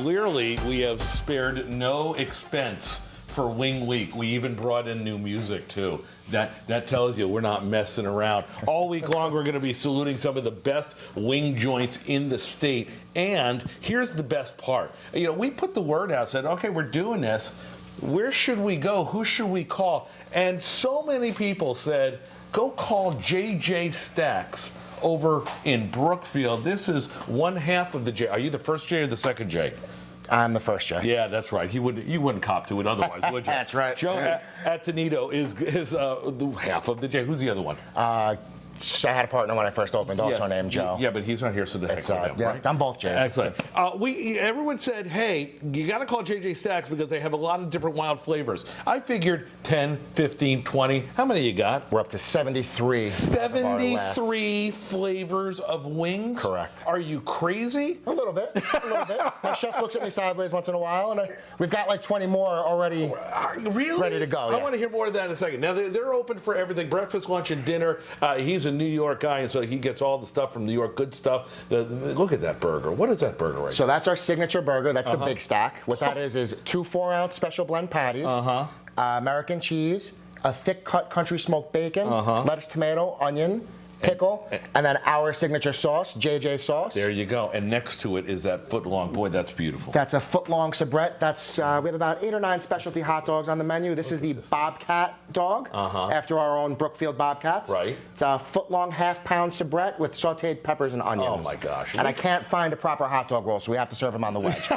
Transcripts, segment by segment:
clearly we have spared no expense for Wing Week. We even brought in new music too. That tells you we're not messing around. All week long we're going to be saluting some of the best wing joints in the state. And here's the best part. You know, we put the word out, said, okay, we're doing this. Where should we go? Who should we call? And so many people said, go call J.J. Stacks over in Brookfield. This is one half of the J. Are you the first J or the second J? I'm the first J. Yeah, that's right. You wouldn't cop to it otherwise, would you? That's right. Joe Atenito is the half of the J. Who's the other one? I had a partner when I first opened, also named Joe. Yeah, but he's not here, so the heck with him, yeah, right? I'm both J's. Excellent. Everyone said, hey, you got to call JJ Stacks because they have a lot of different wild flavors. I figured 10, 15, 20. How many you got? We're up to 73. 73 flavors of wings? Correct. Are you crazy? A little bit. A little bit. My chef looks at me sideways once in a while, and we've got like 20 more already really? ready to go. I want to hear more of that in a second. Now, they're open for everything, breakfast, lunch, and dinner. He's a New York guy, and so he gets all the stuff from New York, good stuff. Look at that burger. What is that burger right So that's our signature burger. That's the big stack. What that is 2 4-ounce special blend patties, American cheese, a thick cut country smoked bacon, lettuce, tomato, onion, pickle, and then our signature sauce, JJ sauce. There you go. And next to it is that foot-long. Boy, that's beautiful. That's a foot-long soubrette. That's we have about 8 or 9 specialty hot dogs on the menu. This is the Bobcat dog, after our own Brookfield Bobcats. Right. It's a foot-long, half-pound soubrette with sautéed peppers and onions. Oh my gosh! And I can't find a proper hot dog roll, so we have to serve them on the wedge.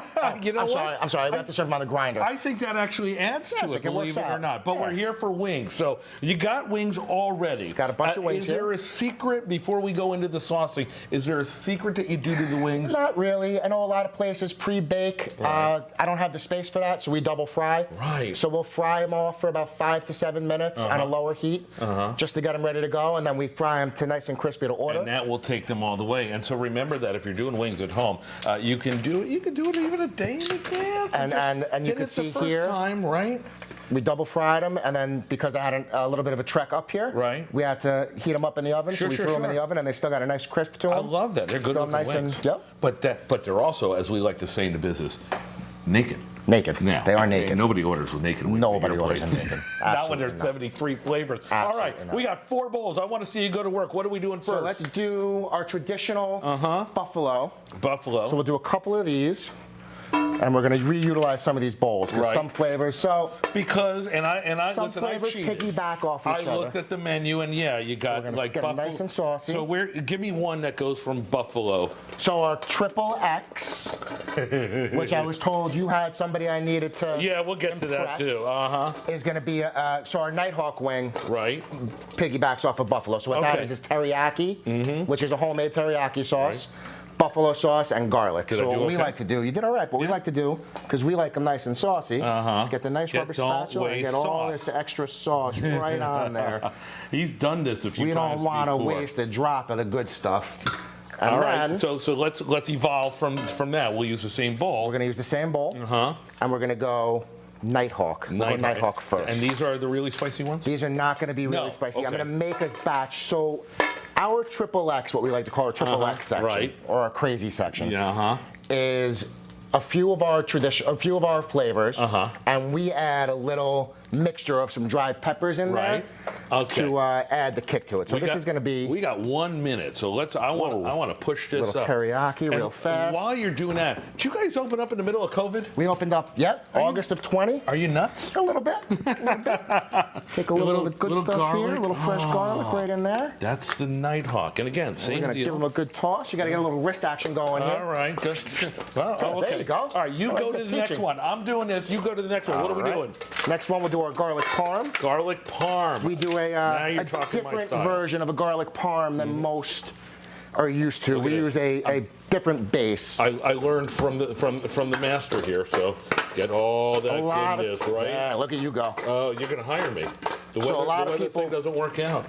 You know I'm sorry. We have to serve them on the grinder. I think that actually adds to it, believe it or not. But Yeah. we're here for wings. So you got wings already. Got a bunch of wings Is there here. a secret, before we go into the saucing, is there a secret that you do to the wings? Not really. I know a lot of places pre-bake. Right. I don't have the space for that, so we double fry. Right. So we'll fry them off for about 5 to 7 minutes on a lower heat, just to get them ready to go, and then we fry them to nice and crispy to order. And that will take them all the way. And so remember that if you're doing wings at home, you can do it even a day in advance. And you can see the first here, time, right? we double fried them, and then because I had a little bit of a trek up here, Right. we had to heat them up in the oven, so we threw them in the oven, and they still got a nice crisp to them. I love that. They're good Still looking nice wings. and yep. But they're also, as we like to say in the business, naked. Naked. Now, They are naked. Nobody orders with naked wings. Nobody at your orders place. them naked. Not when there's Absolutely not. 73 flavors. All right, Absolutely not. we got 4 bowls. I want to see you go to work. What are we doing first? So let's do our traditional buffalo. Buffalo. So we'll do a couple of these, and we're going to reutilize some of these bowls. 'Cause Right. some flavors. So because I some listen. I flavors cheated. piggyback off I each other. looked at the menu and yeah, you got gonna like get 'em buffalo. nice and saucy. So give me one that goes from buffalo. So our triple X, which I was told you had somebody I needed to. Yeah, we'll get to that impress, too. Is going to be so our Nighthawk wing Right. piggybacks off of buffalo. So what that Okay. is teriyaki, which is a homemade teriyaki sauce. Buffalo sauce and garlic. Did I So do what we okay? like to do, you did all right, but we like to do, because we like them nice and saucy, get the nice rubber don't spatula and waste get all sauce. this extra sauce right on there. He's done this a few We times don't want to before. waste a drop of the good stuff. And All right. then So let's evolve from that. We'll use the same bowl. we're going to use the same bowl, and we're going to go Nighthawk. We'll go Nighthawk first. And these are the really spicy ones? These are not going to be really No, spicy. okay. I'm going to make a batch. So our triple X, what we like to call our triple X section, right. or our crazy section, Yeah. is a few of our flavors, and we add a little mixture of some dried peppers in Right. there Okay. to add the kick to it. So this is going to be We got 1 minute, so I want to push this little up. teriyaki real And fast. while you're doing that, did you guys open up in the middle of COVID? We opened up, August of 20. Are you nuts? A little bit. Take a little of the good little stuff garlic. here, a little fresh garlic right in there. That's the Nighthawk, and again, We're same going to give deal. them a good toss. You got to get a little wrist action going here. All right, well, okay. There you go. All right, you Oh, go this to is the next teaching. one. I'm doing this. You go to the next one. What are we All right. doing? Next one, we'll do our garlic parm. Garlic parm. We do Now a you're talking my different style. version of a garlic parm than most are used to. Look We at use this. a different base. I learned from the master here, so get all that goodness, right? Yeah, look at you go. Oh, you're gonna hire me. The So weather, a lot the of weather people- thing doesn't work out.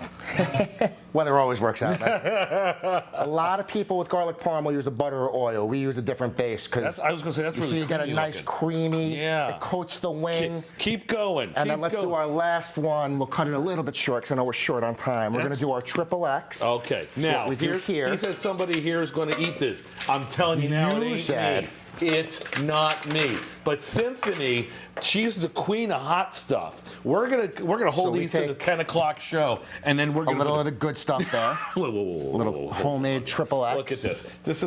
Weather always works out. Man. A lot of people with garlic parm will use a butter or oil. We use a different base because I was gonna say that's really so you get a creamy nice looking. creamy. Yeah. It coats the wing. Keep going. And then let's do our last one. We'll cut it a little bit short because I know we're short on time. We're going to do our triple X. Okay. So Now, what we do here. he said somebody here is going to eat this. I'm telling you now, it You ain't said me. It's not me. But Symphony, she's the queen of hot stuff. We're gonna hold these to the 10 o'clock show, and then we're A gonna little of the good stuff there. Whoa, whoa, whoa, whoa, Little homemade triple X. Look at this. This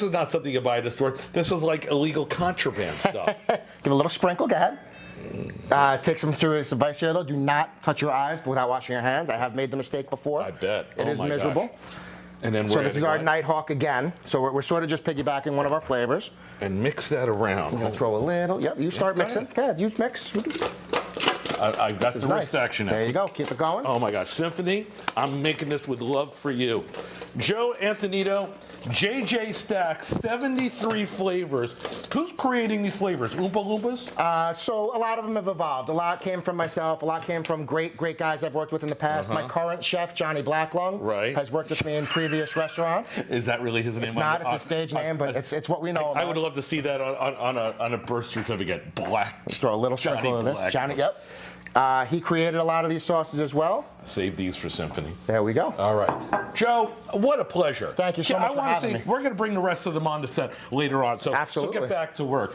is not something you buy at a store. This is like illegal contraband stuff. Give a little sprinkle. Go ahead. Take some serious advice here, though. Do not touch your eyes without washing your hands. I have made the mistake before. I bet. It is miserable. Gosh. And then So this is our Nighthawk again. So we're sort of just piggybacking one of our flavors. And mix that around. I'm gonna throw a little. Yep, you start mixing. Go ahead, you mix. I got the Nice. wrist action now. There you go. Keep it going. Oh my gosh, Symphony, I'm making this with love for you. Joe Antonito, JJ Stack, 73 flavors. Who's creating these flavors? Oompa Loompas? So a lot of them have evolved. A lot came from myself. A lot came from great guys I've worked with in the past. My current chef, Johnny Blacklung, has worked with me in previous restaurants. Is that really his name? It's not. It's a stage name, but it's what we know. I would love to see that on a birth certificate. Black. Let's throw a little sprinkle of this. Black. Johnny, yep. He created a lot of these sauces as well. Save these for Symphony. There we go. All right. Joe, what a pleasure. Thank you so much for having me. We're going to bring the rest of them on the set later on. So Absolutely. get back to work.